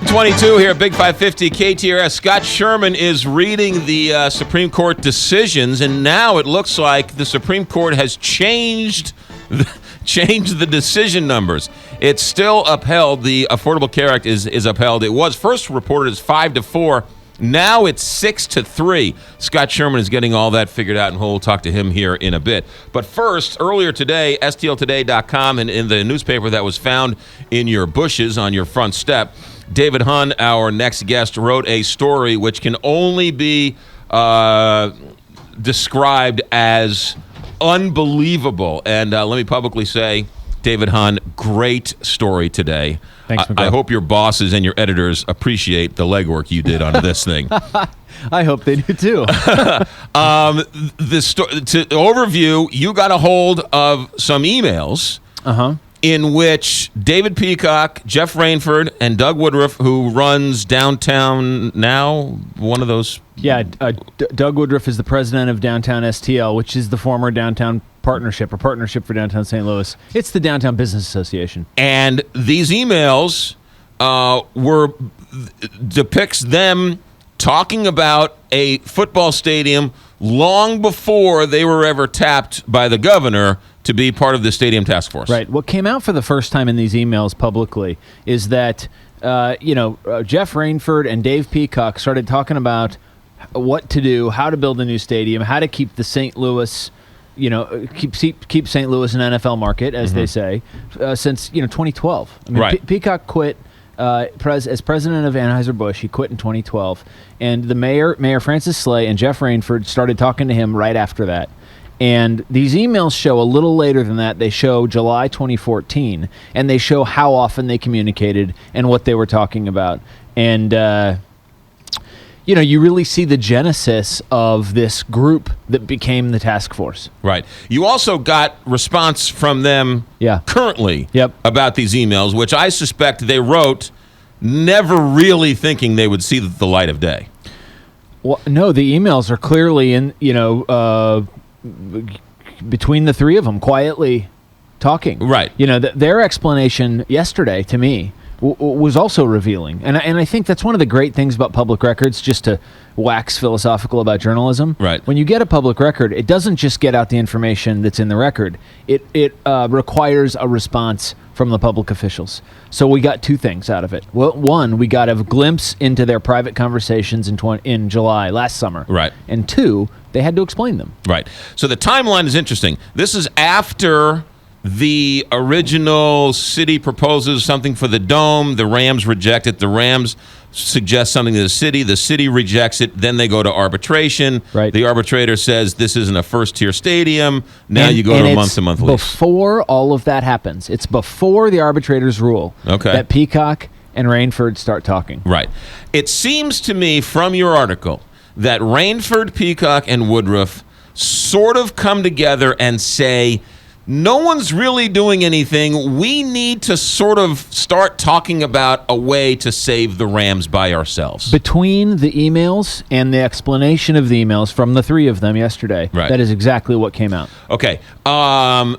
6:22 here at Big 550 KTRS. Scott Sherman is reading the Supreme Court decisions, and now it looks like the Supreme Court has changed the decision numbers. It's still upheld. The Affordable Care Act is upheld. It was first reported as 5-4. Now it's 6-3. Scott Sherman is getting all that figured out, and we'll talk to him here in a bit. But first, earlier today, STLtoday.com, and in the newspaper that was found in your bushes on your front step, David Hunn, our next guest, wrote a story which can only be described as unbelievable. And let me publicly say, David Hunn, great story today. Thanks, McGraw. I hope your bosses and your editors appreciate the legwork you did on this thing. I hope they do too. To overview, you got a hold of some emails in which David Peacock, Jeff Rainford, and Doug Woodruff, who runs Downtown Now, one of those. Yeah, Doug Woodruff is the president of Downtown STL, which is the former Downtown Partnership, or Partnership for Downtown St. Louis. It's the Downtown Business Association. And these emails depicts them talking about a football stadium long before they were ever tapped by the governor to be part of the stadium task force. Right. What came out for the first time in these emails publicly is that Jeff Rainford and Dave Peacock started talking about what to do, how to build a new stadium, how to keep the St. Louis, keep St. Louis an NFL market, as they say, since 2012. I mean, right. Peacock quit as president of Anheuser-Busch. He quit in 2012, and the Mayor Francis Slay and Jeff Rainford started talking to him right after that. And these emails show a little later than that. They show July 2014, and they show how often they communicated and what they were talking about. And you really see the genesis of this group that became the task force. Right. You also got response from them currently about these emails, which I suspect they wrote never really thinking they would see the light of day. Well, no, the emails are clearly in, between the three of them, quietly talking. Right. Their explanation yesterday to me was also revealing. And I think that's one of the great things about public records, just to wax philosophical about journalism. Right. When you get a public record, it doesn't just get out the information that's in the record. It requires a response from the public officials. So we got two things out of it. Well, one, we got a glimpse into their private conversations in July, last summer. Right. And two, they had to explain them. Right. So the timeline is interesting. This is after the original city proposes something for the dome. The Rams reject it. The Rams suggest something to the city rejects it. Then they go to arbitration. Right. The arbitrator says this isn't a first-tier stadium. Now you go to a month-to-month lease. Before all of that happens, it's before the arbitrators rule that Peacock and Rainford start talking. Right. It seems to me from your article that Rainford, Peacock, and Woodruff sort of come together and say, no one's really doing anything. We need to sort of start talking about a way to save the Rams by ourselves. Between the emails and the explanation of the emails from the three of them yesterday, that is exactly what came out. Okay. The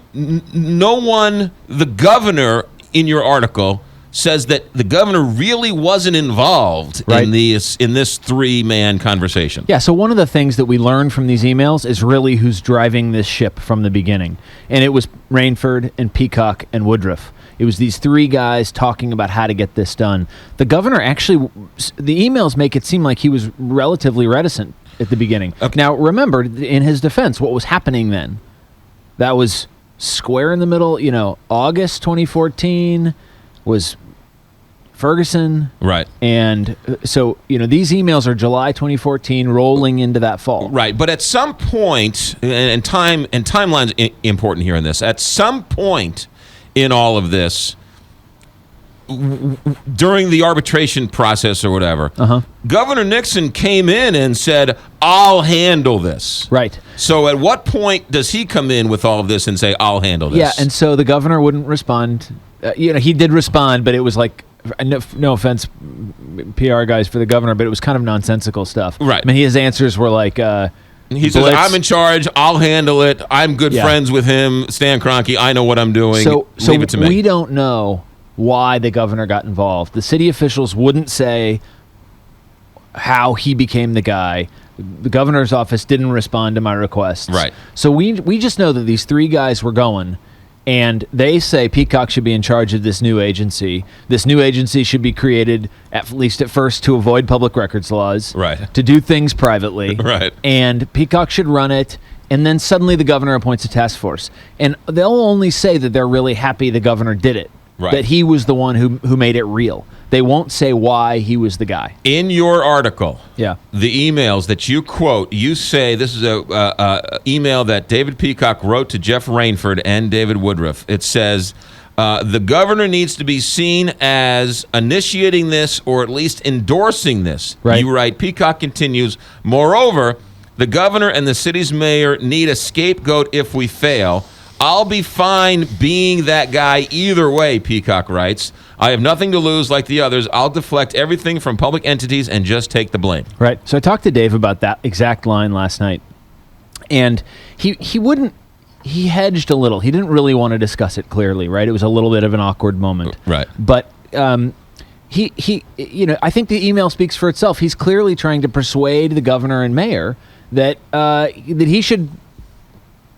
governor in your article says that the governor really wasn't involved in this three-man conversation. Yeah, so one of the things that we learned from these emails is really who's driving this ship from the beginning. And it was Rainford and Peacock and Woodruff. It was these three guys talking about how to get this done. The governor actually, the emails make it seem like he was relatively reticent at the beginning. Okay. Now, remember, in his defense, what was happening then? That was square in the middle, August 2014 was Ferguson. Right. And so, these emails are July 2014 rolling into that fall. Right. But at some point, and timeline's important here in this, at some point in all of this, during the arbitration process or whatever, Governor Nixon came in and said, I'll handle this. Right. So at what point does he come in with all of this and say, I'll handle this? Yeah, and so the governor wouldn't respond. He did respond, but it was like, no offense, PR guys, for the governor, but it was kind of nonsensical stuff. Right. I mean, his answers were like, he says, I'm in charge, I'll handle it, I'm good friends with him, Stan Kroenke, I know what I'm doing, leave it to me. We don't know why the governor got involved. The city officials wouldn't say how he became the guy. The governor's office didn't respond to my requests. Right. So we just know that these three guys were going, and they say Peacock should be in charge of this new agency. This new agency should be created, at least at first, to avoid public records laws. Right. To do things privately. Right. And Peacock should run it, and then suddenly the governor appoints a task force. And they'll only say that they're really happy the governor did it. Right. That he was the one who made it real. They won't say why he was the guy. In your article, Yeah. the emails that you quote, you say this is a email that David Peacock wrote to Jeff Rainford and David Woodruff. It says, the governor needs to be seen as initiating this or at least endorsing this. Right. You write, Peacock continues, moreover, the governor and the city's mayor need a scapegoat if we fail. I'll be fine being that guy either way, Peacock writes. I have nothing to lose like the others. I'll deflect everything from public entities and just take the blame. Right. So I talked to Dave about that exact line last night. And he wouldn't, he hedged a little. He didn't really want to discuss it clearly, right? It was a little bit of an awkward moment. Right. But he I think the email speaks for itself. He's clearly trying to persuade the governor and mayor that he should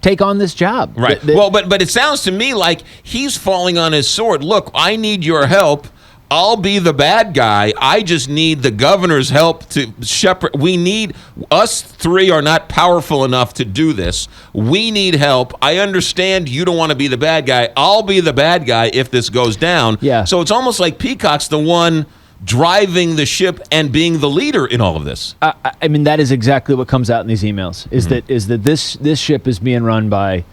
take on this job. Right. But it sounds to me like he's falling on his sword. Look, I need your help. I'll be the bad guy. I just need the governor's help to shepherd. Us three are not powerful enough to do this. We need help. I understand you don't want to be the bad guy. I'll be the bad guy if this goes down. Yeah. So it's almost like Peacock's the one driving the ship and being the leader in all of this. I mean, that is exactly what comes out in these emails. Is that this ship is being run by,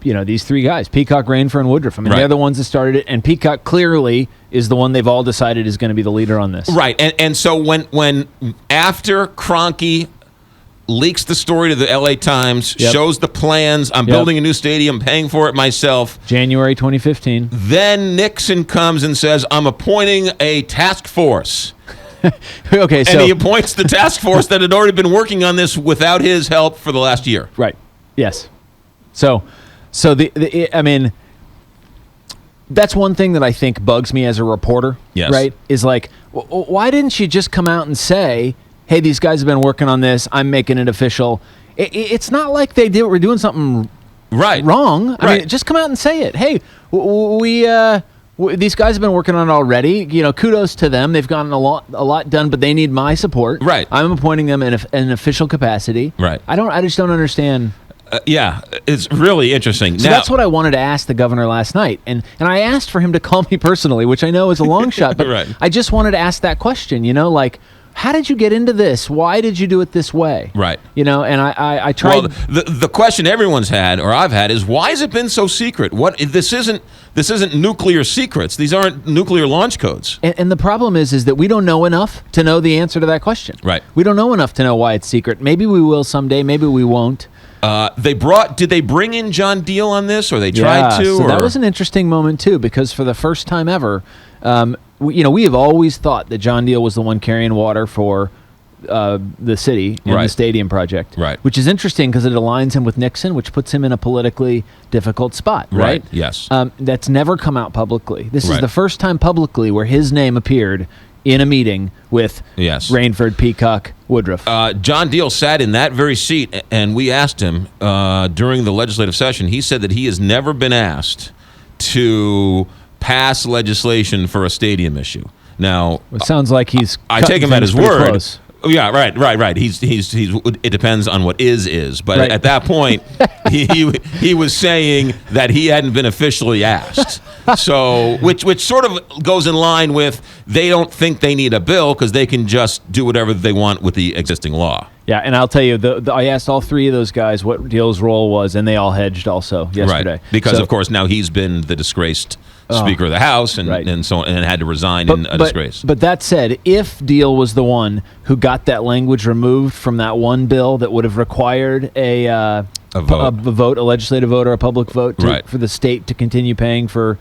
these three guys, Peacock, Rainford, and Woodruff. I mean, Right. they're the ones that started it, and Peacock clearly is the one they've all decided is going to be the leader on this. Right. And so when after Kroenke leaks the story to the LA Times, Yep. shows the plans, I'm Yep. building a new stadium, paying for it myself. January 2015. Then Nixon comes and says, I'm appointing a task force. Okay, And so he appoints the task force that had already been working on this without his help for the last year. right, yes. So I mean, that's one thing that I think bugs me as a reporter. Yes. Right, is like, why didn't you just come out and say, hey, these guys have been working on this. I'm making it official. It's not like we're doing something Right. wrong. I Right. mean, just come out and say it. Hey, these guys have been working on it already. Kudos to them. They've gotten a lot done, but they need my support. Right. I'm appointing them in an official capacity. Right. I just don't understand. Yeah, it's really interesting. So that's what I wanted to ask the governor last night, and I asked for him to call me personally, which I know is a long shot, but Right. I just wanted to ask that question. Like, how did you get into this? Why did you do it this way? Right. And I tried. Well, the question everyone's had, or I've had, is why has it been so secret? This isn't nuclear secrets. These aren't nuclear launch codes. And the problem is that we don't know enough to know the answer to that question. Right. We don't know enough to know why it's secret. Maybe we will someday. Maybe we won't. Did they bring in John Deal on this, or they tried to? So or? that was an interesting moment too, because for the first time ever, we have always thought that John Deal was the one carrying water for the city and the Right. stadium project. Right. Which is interesting because it aligns him with Nixon, which puts him in a politically difficult spot. Right. Yes. That's never come out publicly. This is Right. the first time publicly where his name appeared in a meeting with Yes. Rainford, Peacock, Woodruff. John Deal sat in that very seat, and we asked him during the legislative session. He said that he has never been asked to pass legislation for a stadium issue. Now, It sounds like he's. I cutting take him at things his pretty word. close. Oh, yeah, right. He's. It depends on what is. But Right. at that point, he was saying that he hadn't been officially asked. So, which sort of goes in line with they don't think they need a bill because they can just do whatever they want with the existing law. Yeah, and I'll tell you, I asked all three of those guys what Deal's role was, and they all hedged also yesterday. Right. Because So- of course now he's been the disgraced Speaker of the House and Right. and so and had to resign in a disgrace. But that said, if Deal was the one who got that language removed from that one bill that would have required a vote, a legislative vote or a public vote Right. for the state to continue paying for,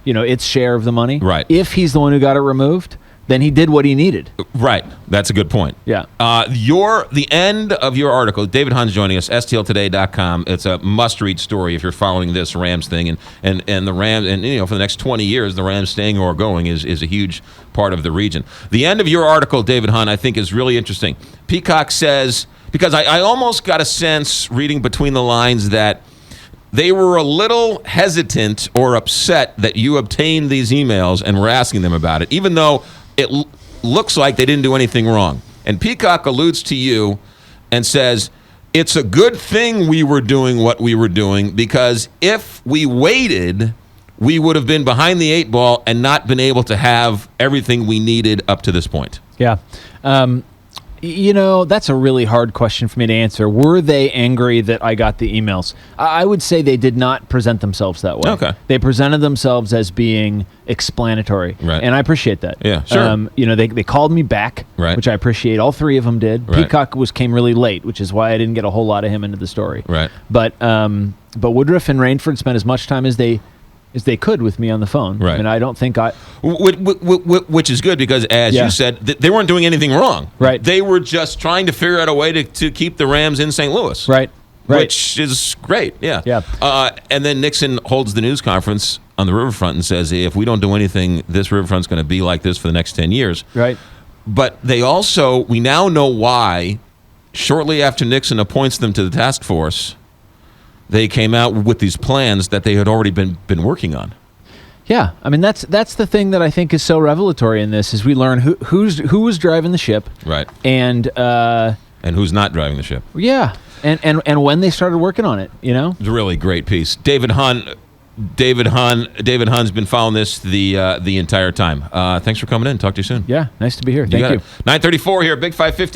its share of the money. Right. If he's the one who got it removed, then he did what he needed. Right. That's a good point. Yeah. The end of your article, David Hunn's joining us, stltoday.com. It's a must-read story if you're following this Rams thing. And the Rams, and for the next 20 years, the Rams staying or going is a huge part of the region. The end of your article, David Hunn, I think is really interesting. Peacock says, because I almost got a sense reading between the lines that they were a little hesitant or upset that you obtained these emails and were asking them about it, even though it looks like they didn't do anything wrong. And Peacock alludes to you and says, it's a good thing we were doing what we were doing, because if we waited, we would have been behind the 8 ball and not been able to have everything we needed up to this point. Yeah. That's a really hard question for me to answer. Were they angry that I got the emails? I would say they did not present themselves that way. Okay. They presented themselves as being explanatory. Right. And I appreciate that. Yeah, sure. They called me back, right, which I appreciate. All 3 of them did. Right. Peacock came really late, which is why I didn't get a whole lot of him into the story. Right. But Woodruff and Rainford spent as much time as they could with me on the phone. Right. And I don't think Which is good, because, as you said, they weren't doing anything wrong. Right. They were just trying to figure out a way to keep the Rams in St. Louis. Right. Which is great, yeah. Yeah. And then Nixon holds the news conference on the riverfront and says, hey, if we don't do anything, this riverfront's going to be like this for the next 10 years. Right. But we now know why, shortly after Nixon appoints them to the task force, they came out with these plans that they had already been working on. Yeah, I mean that's the thing that I think is so revelatory in this, is we learn who was driving the ship, right, and who's not driving the ship. Yeah, and when they started working on it, It's a really great piece. David Hunn's been following this the entire time. Thanks for coming in. Talk to you soon. Yeah, nice to be here. Thank you. 9:34 here, Big 550.